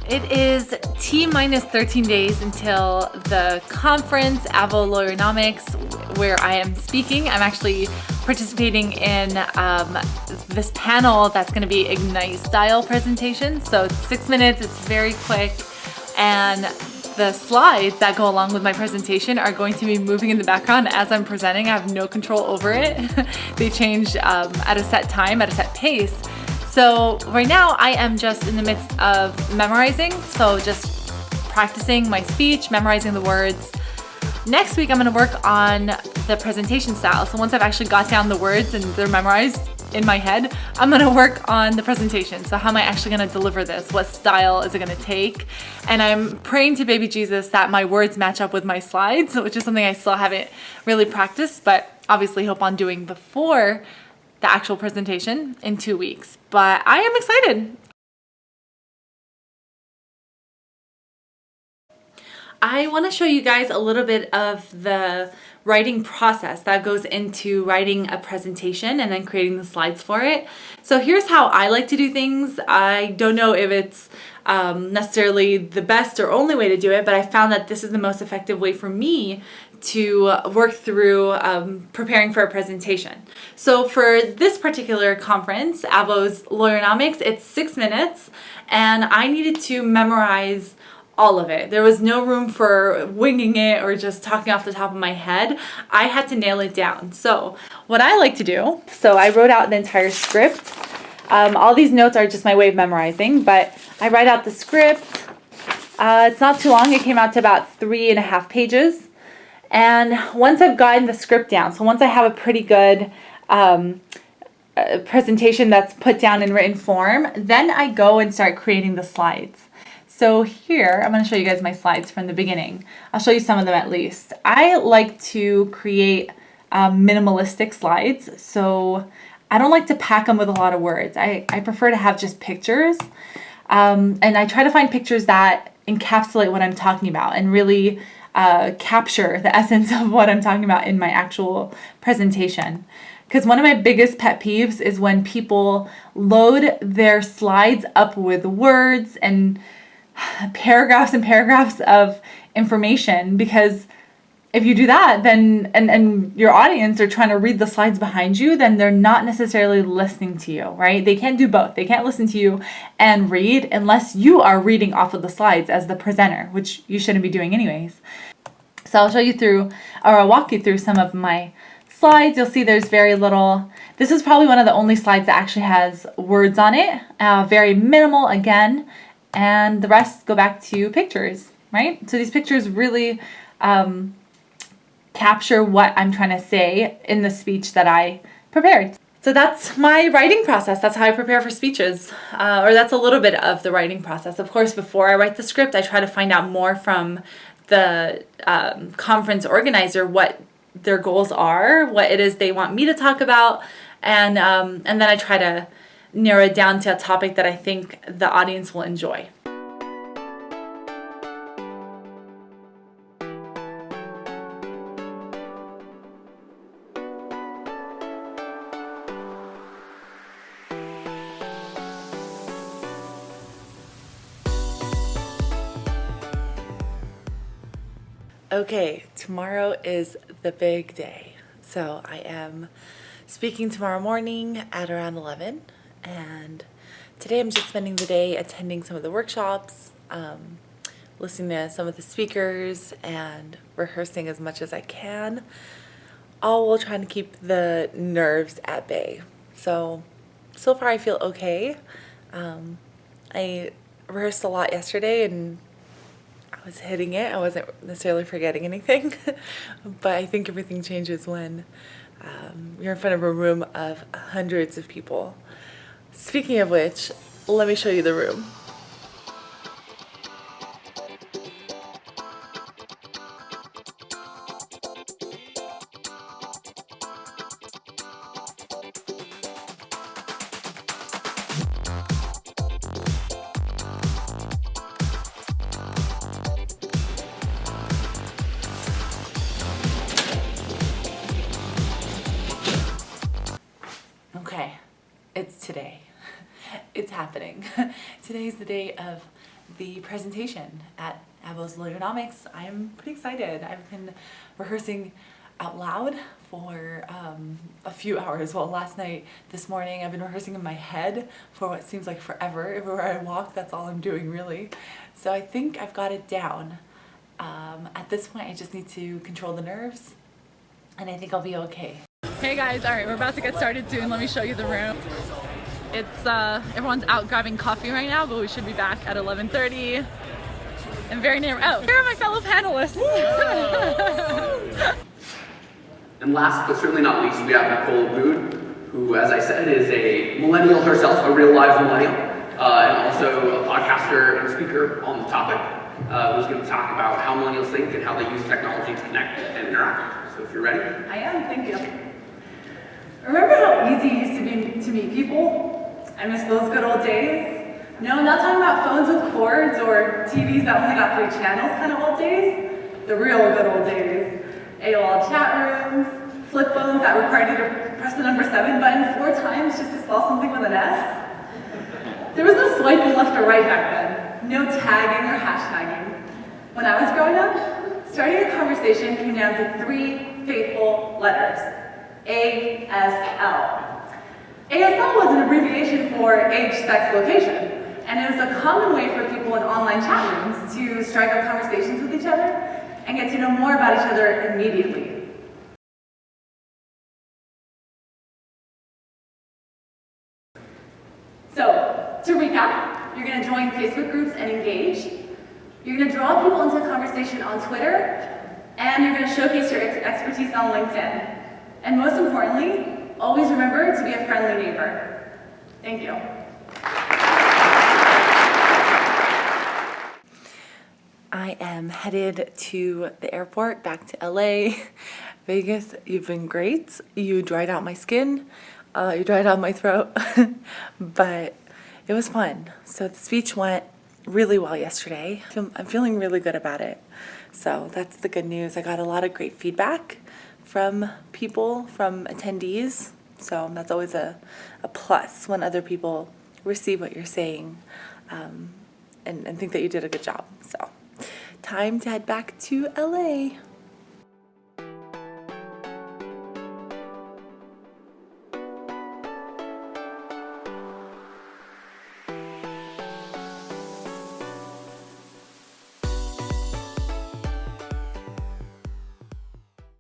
It is T-minus 13 days until the conference, Avvo Lawyernomics, where I am speaking. I'm actually participating in this panel that's going to be Ignite style presentation. So it's 6 minutes, it's very quick, and the slides that go along with my presentation are going to be moving in the background as I'm presenting. I have no control over it. They change at a set time, at a set pace. So right now I am just in the midst of memorizing, so just practicing my speech, memorizing the words. Next week I'm going to work on the presentation style. So once I've actually got down the words and they're memorized in my head, I'm going to work on the presentation. So how am I actually going to deliver this? What style is it going to take? And I'm praying to baby Jesus that my words match up with my slides, which is something I still haven't really practiced, but obviously hope on doing before the actual presentation in 2 weeks. But I am excited. I want to show you guys a little bit of the writing process that goes into writing a presentation and then creating the slides for it. So here's how I like to do things. I don't know if it's necessarily the best or only way to do it, but I found that this is the most effective way for me to work through preparing for a presentation. So for this particular conference, Avvo's Lawyernomics, it's 6 minutes, and I needed to memorize all of it. There was no room for winging it or just talking off the top of my head. I had to nail it down. So what I like to do, so I wrote out an entire script. All these notes are just my way of memorizing, but I write out the script. It's not too long. It came out to about 3.5 pages. And once I've gotten the script down, so once I have a pretty good presentation that's put down in written form, then I go and start creating the slides. So here, I'm going to show you guys my slides from the beginning. I'll show you some of them at least. I like to create minimalistic slides, so I don't like to pack them with a lot of words. I prefer to have just pictures, and I try to find pictures that encapsulate what I'm talking about and really capture the essence of what I'm talking about in my actual presentation. Because one of my biggest pet peeves is when people load their slides up with words and paragraphs and paragraphs of information, because if you do that, then and your audience are trying to read the slides behind you, then they're not necessarily listening to you, right? They can't do both. They can't listen to you and read unless you are reading off of the slides as the presenter, which you shouldn't be doing anyways. So I'll show you through, or I'll walk you through some of my slides. You'll see there's very little. This is probably one of the only slides that actually has words on it, very minimal again, and the rest go back to pictures, right? So these pictures really capture what I'm trying to say in the speech that I prepared. So that's my writing process. That's how I prepare for speeches, or that's a little bit of the writing process. Of course, before I write the script, I try to find out more from the conference organizer, what their goals are, what it is they want me to talk about, and then I try to narrow it down to a topic that I think the audience will enjoy. Okay, tomorrow is the big day. So I am speaking tomorrow morning at around 11, and today I'm just spending the day attending some of the workshops, listening to some of the speakers, and rehearsing as much as I can, all while trying to keep the nerves at bay. So far I feel okay. I rehearsed a lot yesterday and I was hitting it. I wasn't necessarily forgetting anything, but I think everything changes when you're in front of a room of hundreds of people. Speaking of which, let me show you the room. Okay, it's today. It's happening. Today's the day of the presentation at Avvo Lawyernomics. I'm pretty excited. I've been rehearsing out loud for a few hours. Well, last night, this morning, I've been rehearsing in my head for what seems like forever. Everywhere I walk, that's all I'm doing, really. So I think I've got it down. At this point, I just need to control the nerves, and I think I'll be okay. Hey guys, all right, we're about to get started soon. Let me show you the room. It's, everyone's out grabbing coffee right now, but we should be back at 11:30. I'm very near, oh, here are my fellow panelists. And last but certainly not least, we have Nicole, Abboud, who, as I said, is a millennial herself, a real live millennial, and also a podcaster and speaker on the topic, who's going to talk about how millennials think and how they use technology to connect and interact. So if you're ready. I am, thank you. Remember how easy it used to be to meet people? I miss those good old days. No, I'm not talking about phones with cords or TVs that only got 3 channels kind of old days. The real good old days. AOL chat rooms, flip phones that required you to press the number 7 button 4 times just to spell something with an S. There was no swiping left or right back then. No tagging or hashtagging. When I was growing up, starting a conversation came down to 3 faithful letters. ASL. ASL was an abbreviation for age, sex, location, and it was a common way for people in online chat rooms to strike up conversations with each other and get to know more about each other immediately. So, to recap, you're going to join Facebook groups and engage. You're going to draw people into a conversation on Twitter, and you're going to showcase your expertise on LinkedIn. And most importantly, always remember to be a friendly neighbor. Thank you. I am headed to the airport, back to LA. Vegas, you've been great. You dried out my skin. You dried out my throat. But it was fun. So the speech went really well yesterday. I'm feeling really good about it. So that's the good news. I got a lot of great feedback from people, from attendees. So that's always a plus when other people receive what you're saying and think that you did a good job. So time to head back to LA.